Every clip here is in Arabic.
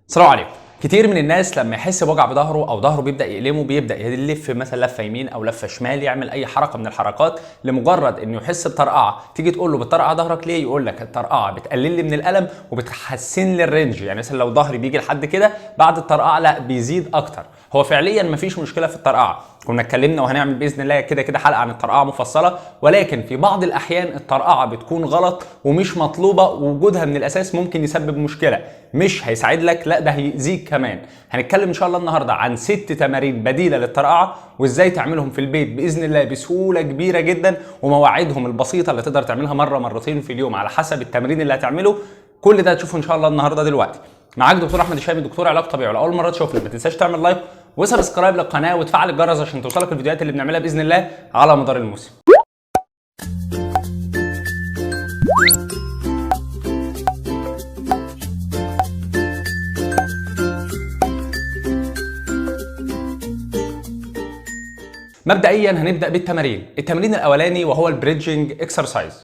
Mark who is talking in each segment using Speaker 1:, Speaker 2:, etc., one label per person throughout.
Speaker 1: السلام عليكم. كتير من الناس لما يحس بوجع بظهره او ظهره بيبدا يألمه بيبدا يلف مثلا لفه يمين او لفه شمال، يعمل اي حركه من الحركات لمجرد انه يحس بطرقعه. تيجي تقول له بتطرقع ظهرك ليه؟ يقول لك الطرقعه بتقلل لي من الالم وبتحسن لي الرينج، يعني مثلا لو ظهري بيجي لحد كده بعد الطرقعه لا بيزيد اكتر. هو فعليا مفيش مشكله في الطرقعه، كنا اتكلمنا وهنعمل باذن الله كده حلقه عن الطرقعه مفصله، ولكن في بعض الاحيان الطرقعه بتكون غلط ومش مطلوبه، ووجودها من الاساس ممكن يسبب مشكله، مش هيساعد لك، لا ده هيأذيك كمان. هنتكلم ان شاء الله النهارده عن 6 تمارين بديله للطرقعه وازاي تعملهم في البيت باذن الله بسهوله كبيره جدا، ومواعيدهم البسيطه اللي تقدر تعملها مره مرتين في اليوم على حسب التمرين اللي هتعمله. كل ده هتشوفه ان شاء الله النهارده دلوقتي. معاك دكتور احمد الشامي، دكتور علاج طبيعي. ولو اول مره تشوفنا ما تنساش تعمل لايك وسبسكرايب للقناه وتفعل الجرس عشان توصلك الفيديوهات اللي بنعملها باذن الله على مدار الموسم. مبدئيا هنبدا بالتمارين. التمرين الاولاني وهو البريدجنج اكسرسايز.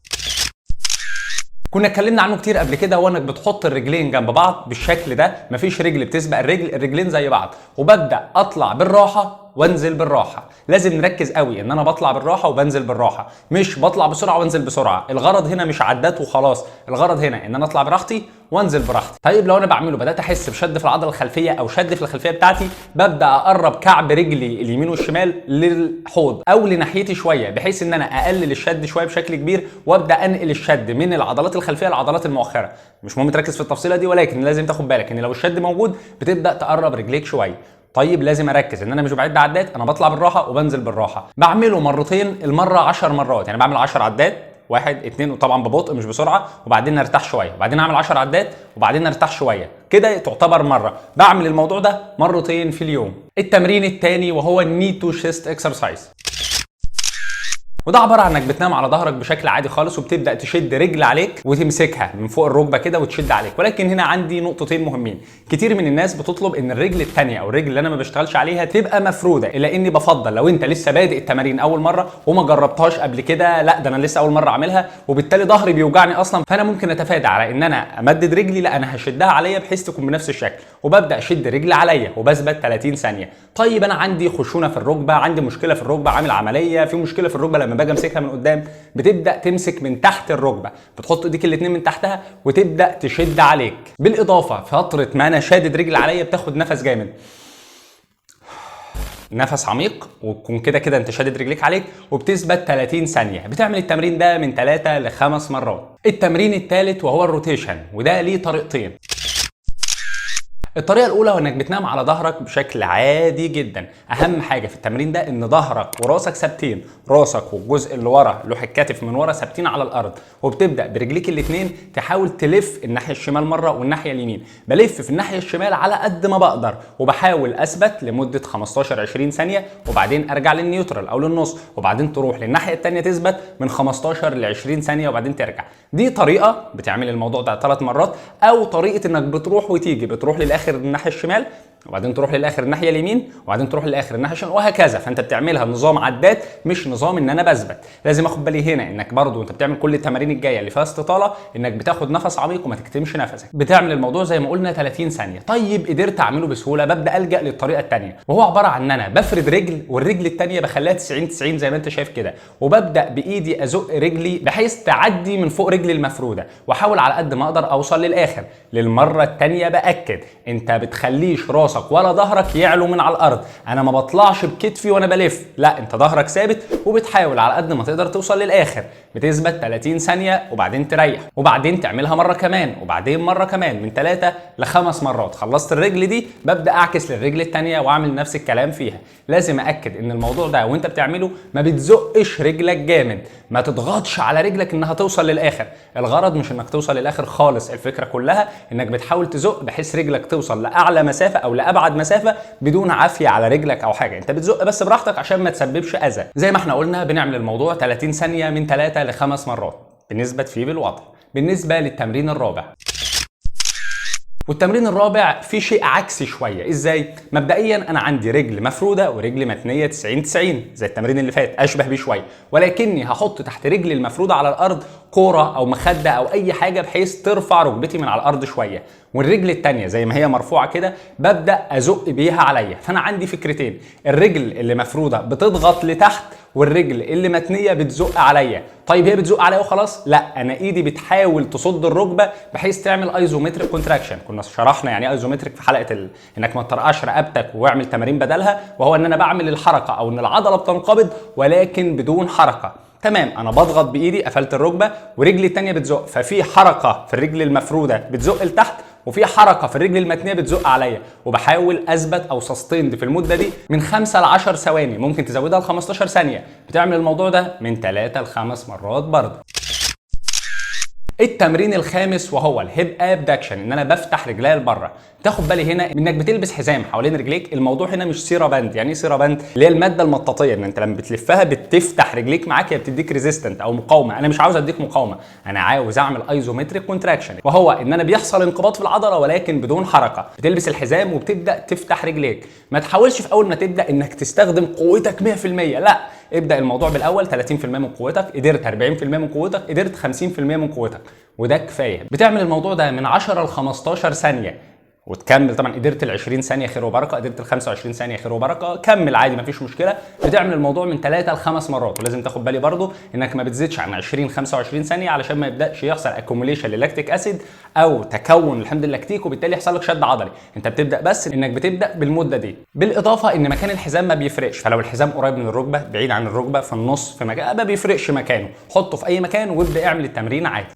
Speaker 1: كنا اتكلمنا عنه كتير قبل كده، هو انك بتحط الرجلين جنب بعض بالشكل ده، مفيش رجل بتسبق الرجل، الرجلين زي بعض، وببدا اطلع بالراحه وانزل بالراحه. لازم نركز قوي ان انا بطلع بالراحه وبنزل بالراحه، مش بطلع بسرعه وانزل بسرعه. الغرض هنا مش عدات وخلاص، الغرض هنا ان انا اطلع براحتي وانزل براحتي. طيب لو انا بعمله بدات احس بشد في العضله الخلفيه او شد في الخلفيه بتاعتي، ببدا اقرب كعب رجلي اليمين والشمال للحوض او لناحيتي شويه، بحيث ان انا اقلل الشد شويه بشكل كبير، وابدا انقل الشد من العضلات الخلفيه للعضلات المؤخره. مش مهم تركز في التفصيله دي، ولكن لازم تاخد بالك ان لو الشد موجود بتبدا تقرب رجليك شويه. طيب لازم اركز ان انا مش بعد عدات، انا بطلع بالراحه وبنزل بالراحه. بعمله مرتين، المره 10 مرات، يعني بعمل 10 عدات، 1 2، وطبعا ببطء مش بسرعه، وبعدين ارتاح شويه، وبعدين اعمل 10 عدات، وبعدين ارتاح شويه، كده تعتبر مره. بعمل الموضوع ده مرتين في اليوم. التمرين الثاني وهو الني تو شيست اكسرسايز، وده عباره عن انك بتنام على ظهرك بشكل عادي خالص، وبتبدا تشد رجل عليك وتمسكها من فوق الركبه كده وتشد عليك. ولكن هنا عندي نقطتين مهمين. كتير من الناس بتطلب ان الرجل الثانيه او الرجل اللي انا ما بشتغلش عليها تبقى مفروده، الا اني بفضل لو انت لسه بادئ التمارين اول مره وما جربتهاش قبل كده، لا ده انا لسه اول مره اعملها وبالتالي ظهري بيوجعني اصلا، فانا ممكن اتفادى على ان انا امدد رجلي، لا انا هشدها عليا بحيث تكون بنفس الشكل، وببدا اشد رجلي عليا وبثبت 30 ثانيه. طيب انا عندي خشونه في الركبه، عندي مشكله في الركبه، عامل عمليه، في مشكله في الركبه لما باجي امسكها من قدام، بتبدا تمسك من تحت الركبه، بتحط ايديك الاثنين من تحتها وتبدا تشد عليك. بالاضافه فتره ما انا شادد رجل عليا بتاخد نفس جامد، نفس عميق، وتكون كده انت شادد رجليك عليك وبتثبت 30 ثانيه. بتعمل التمرين ده من 3 ل 5 مرات. التمرين الثالث وهو الروتيشن، وده ليه طريقتين. الطريقه الاولى هو انك بتنام على ظهرك بشكل عادي جدا. اهم حاجه في التمرين ده ان ظهرك وراسك ثابتين، راسك والجزء اللي ورا لوح الكتف من ورا ثابتين على الارض، وبتبدا برجليك الاثنين تحاول تلف الناحيه الشمال مره والناحيه اليمين. بلف في الناحيه الشمال على قد ما بقدر، وبحاول اثبت لمده 15 20 ثانيه، وبعدين ارجع للنيوترال او للنص، وبعدين تروح للناحيه الثانيه تثبت من 15 ل 20 ثانيه، وبعدين ترجع. دي طريقه بتعمل الموضوع ده 3 مرات، او طريقه انك بتروح وتيجي، بتروح للاخر الناحيه الشمال، وبعدين تروح للاخر الناحيه اليمين، وبعدين تروح للاخر الناحيه الشمال، وهكذا. فانت بتعملها نظام عدات مش نظام ان انا بثبت. لازم اخد بالي هنا انك برضو انت بتعمل كل التمارين الجايه اللي فيها استطاله انك بتاخد نفس عميق وما تكتمش نفسك. بتعمل الموضوع زي ما قلنا 30 ثانيه. طيب قدرت اعمله بسهوله، ببدا الجا للطريقه الثانيه، وهو عباره عن ان انا بفرد رجل والرجل الثانيه بخليها 90 زي ما انت شايف كده، وببدا بايدي ازق رجلي بحيث تعدي من فوق رجلي المفروده، واحاول على قد ما اقدر اوصل للاخر. للمره الثانيه باكد انت بتخليش راسك ولا ظهرك يعلو من على الارض. انا ما بطلعش بكتفي وانا بلف، لا انت ظهرك ثابت وبتحاول على قد ما تقدر توصل للاخر. بتثبت 30 ثانيه وبعدين تريح، وبعدين تعملها مره كمان، وبعدين مره كمان، من 3 ل 5 مرات. خلصت الرجل دي ببدا اعكس للرجل الثانيه واعمل نفس الكلام فيها. لازم ااكد ان الموضوع ده وانت بتعمله ما بتزقش رجلك جامد، ما تضغطش على رجلك انها توصل للاخر. الغرض مش انك توصل للاخر خالص، الفكره كلها انك بتحاول تزق بحيث رجلك توصل لاعلى مسافه او لابعد مسافه بدون عافيه على رجلك او حاجه. انت بتزق بس براحتك عشان ما تسببش اذى. زي ما احنا قلنا بنعمل الموضوع 30 ثانيه من 3 ل 5 مرات، بنثبت فيه بالوضع. بالنسبه للتمرين الرابع، والتمرين الرابع في شيء عكسي شويه. ازاي؟ مبدئيا انا عندي رجل مفروده ورجل متنيه 90 90 زي التمرين اللي فات، اشبه بيه شويه، ولكني هحط تحت رجلي المفروده على الارض كوره او مخده او اي حاجه بحيث ترفع ركبتي من على الارض شويه، والرجل الثانيه زي ما هي مرفوعه كده ببدا ازق بيها عليا. فانا عندي فكرتين، الرجل اللي مفروده بتضغط لتحت والرجل اللي متنيه بتزق عليا. طيب هي بتزق عليا وخلاص؟ لا، انا ايدي بتحاول تصد الركبه بحيث تعمل ايزومتريك كونتراكشن. كنا شرحنا يعني ايه ايزومتريك في حلقه انك ما ترقعش رقبتك واعمل تمارين بدلها، وهو ان انا بعمل الحركه او ان العضله بتنقبض ولكن بدون حركه. تمام، انا بضغط بايدي قفلت الركبه ورجلي الثانيه بتزق، ففي حركه في الرجل المفروده بتزق لتحت وفي حركه في الرجل المتنيه بتزق عليا، وبحاول اثبت او سستيند في المده دي من 5 ل 10 ثواني، ممكن تزودها ل 15 ثانيه. بتعمل الموضوع ده من 3 ل 5 مرات برضه. التمرين الخامس وهو الهيب ابدكشن، ان انا بفتح رجليا لبره. تاخد بالي هنا انك بتلبس حزام حوالين رجليك. الموضوع هنا مش سيرا باند. يعني ايه سيرا باند؟ اللي هي الماده المطاطيه، ان انت لما بتلفها بتفتح رجليك معاك، هي بتديك ريزيستنت او مقاومه. انا مش عاوز اديك مقاومه، انا عاوز اعمل ايزومتريك كونتراكشن، وهو ان انا بيحصل انقباض في العضله ولكن بدون حركه. بتلبس الحزام وبتبدا تفتح رجليك. ما تحاولش في اول ما تبدا انك تستخدم قوتك 100%، لا، ابدا الموضوع بالاول 30% من قوتك، قدرت 40% من قوتك، قدرت 50% من قوتك، وده كفايه. بتعمل الموضوع ده من 10 ل 15 ثانيه وتكمل. طبعا قدرت ال 20 ثانيه خير وبركه، قدرت ال 25 ثانيه خير وبركه، كمل عادي مفيش مشكله. بتعمل الموضوع من 3 ل 5 مرات، ولازم تاخد بالي برضو انك ما بتزيدش عن 20 25 ثانيه علشان ما يبداش يحصل اكوميليشن للاكتيك اسيد او تكون الحمض اللاكتيك وبالتالي يحصل لك شد عضلي. انت بتبدا بس انك بتبدا بالمده دي. بالاضافه ان مكان الحزام ما بيفرقش، فلو الحزام قريب من الركبه، بعيد عن الركبه، في النص، في مكان، ما بيفرقش مكانه، حطه في اي مكان وابدا اعمل التمرين عادي.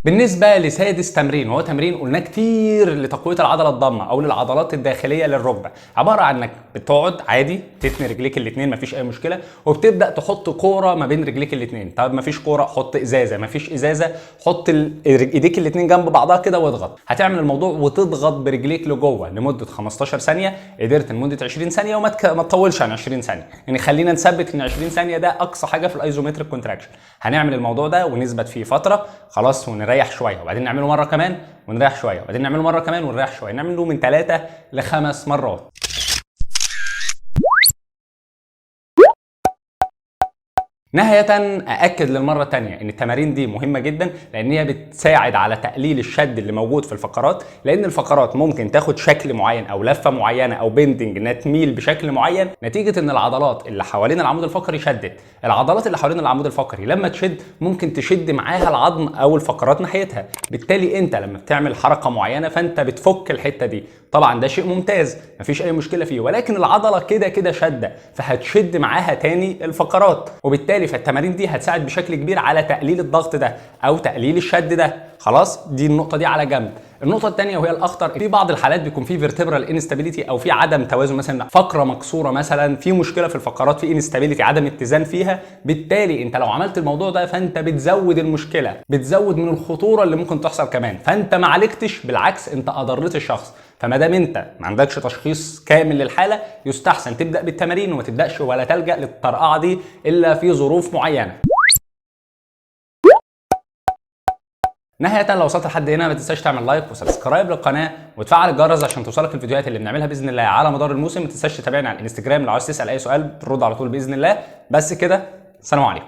Speaker 1: بالنسبه لسادس تمرين، وهو تمرين قلناه كتير لتقويه العضله الضامه او للعضلات الداخليه للركبه، عباره عن انك بتقعد عادي تتني رجليك الاثنين مفيش اي مشكله، وبتبدا تحط كوره ما بين رجليك الاثنين. طب مفيش كوره، حط ازازه، مفيش ازازه، حط ايديك الاثنين جنب بعضها كده واضغط. هتعمل الموضوع وتضغط برجليك لجوه لمده 15 ثانيه، قدرت لمده 20 ثانيه، وما تطولش عن 20 ثانيه. يعني خلينا نثبت ان 20 ثانيه ده اقصى حاجه في الايزومتريك كونتراكشن. هنعمل الموضوع ده ونثبت فيه فتره خلاص، ونريح شويه، وبعدين نعمله مره كمان ونريح شويه، وبعدين نعمله مره كمان ونريح شويه. نعمله من 3 ل 5 مرات. نهاية أأكد للمرة الثانية إن التمارين دي مهمة جدا، لأن هي بتساعد على تقليل الشد اللي موجود في الفقرات، لأن الفقرات ممكن تاخد شكل معين أو لفة معينة أو بيندنج إنها تميل بشكل معين نتيجة إن العضلات اللي حوالين العمود الفقري شدت. العضلات اللي حوالين العمود الفقري لما تشد ممكن تشد معاها العظم أو الفقرات ناحيتها، بالتالي أنت لما بتعمل حركة معينة فأنت بتفك الحتة دي. طبعا ده شيء ممتاز مفيش أي مشكلة فيه، ولكن العضلة كده كده شدة فهتشد معاها تاني الفقرات، وبالتالي فالتمارين دي هتساعد بشكل كبير على تقليل الضغط ده او تقليل الشد ده. خلاص، دي النقطه دي على جنب. النقطه الثانيه وهي الاخطر، في بعض الحالات بيكون في فيرتبرال انستابيليتي او في عدم توازن، مثلا فقره مكسوره، مثلا في مشكله في الفقرات، في انستابيليتي، عدم اتزان فيها. بالتالي انت لو عملت الموضوع ده فانت بتزود المشكله، بتزود من الخطوره اللي ممكن تحصل كمان، فانت ما عالجتش، بالعكس انت اضريت الشخص. فما دام انت ما عندكش تشخيص كامل للحاله يستحسن تبدا بالتمارين وما تبداش ولا تلجا للطرقعه دي الا في ظروف معينه. نهاية لو وصلت لحد هنا ما تنساش تعمل لايك وسبسكرايب للقناه وتفعل الجرس عشان توصلك الفيديوهات اللي بنعملها باذن الله على مدار الموسم. ما تنساش تتابعني على الانستجرام لو عايز تسال اي سؤال ترد على طول باذن الله. بس كده، سلام عليكم.